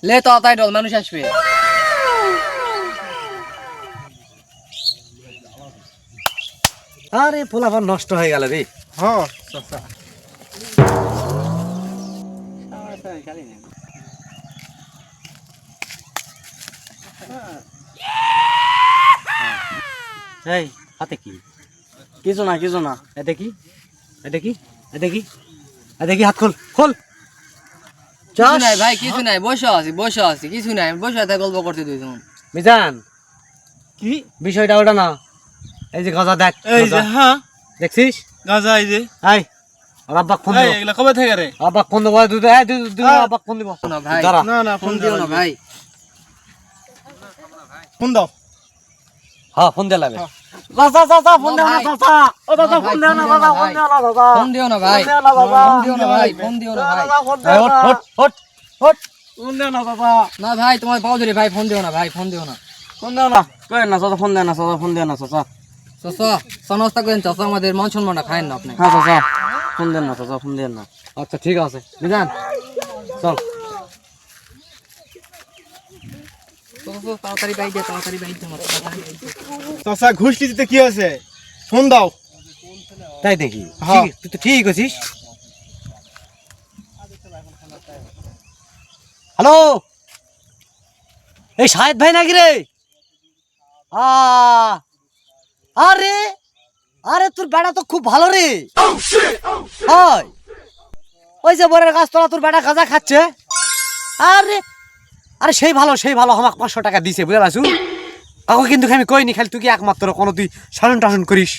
লে তো তাই ডল মানুষ আসবে। আরে পোলাপান নষ্ট হয়ে গেল রে। হ্যাঁ চাচা এই হাতে কি? কিছু না কিছু না। এটা কি? এটা কি? এটা কি? এটা কি? হাত খোল খোল। কিছু নাই ভাই, কিছু নাই, বসে আছি কিছু নাই, বসে থাক গল্প করতে দুই জন। মিজান কি বিষয়টা ওটা না, এই যে গাঁজা দেখ, এই যে গাঁজা। হ্যাঁ দেখছিস? গাঁজা এই যে এই ওর আব্বাক ফোন এই দিব, এগুলা কবে থেকে রে? আব্বাক ফোন দেবো, দুধ আব্বাক ফোন দিব না ভাই, দাঁড়া। না ফোন দিও না ভাই। ফোন দাও। হ্যাঁ ফোন দিয়ে লাগে। চাচা চাচা ফোন দেও না চাচা, ও চাচা ফোন দেও না চাচা, ফোন দেও না চাচা, ফোন দিও না ভাই, ফোন দেও না চাচা, ফোন দিও না ভাই, ফোন দিও না ভাই। ফোন দেও না, হট হট হট, ফোন দেও না চাচা, না ভাই তোমার পাও ধরে ভাই, ফোন দিও না ভাই, ফোন দিও না। ফোন দেও না, কই না চাচা, ফোন দেও না চাচা, ফোন দেও না চাচা। চাচা সনস্তা করেন চাচা, আমাদের মান সম্মানটা খায়েন না আপনি। হ্যাঁ চাচা ফোন দেন না চাচা, ফোন দেন না। আচ্ছা ঠিক আছে মিজান চল। চাচা তাড়াতাড়ি বাইক দে, তাড়াতাড়ি বাইক দে, তাড়াতাড়ি বাইক দে। চাচা ঘুষ দিতে কি আছে? ফোন দাও। তাই দেখি, হ্যাঁ। তুই তো ঠিক আছিস। হ্যালো, এই শাহেদ ভাই নাকি রে? আরে আরে তোর বেটা তো খুব ভালো রে। হয় ওই যে বরের গাছ তোলা তোর বেটা গাঁজা খাচ্ছে। আরে আরে সেই ভালো সেই ভালো, আমাকে 500 টাকা দিছে বুঝে পারছু। কাউকে কিন্তু আমি কইনি, খালি তুই কি একমাত্র কোনো তুই শাসন টাসন করিস।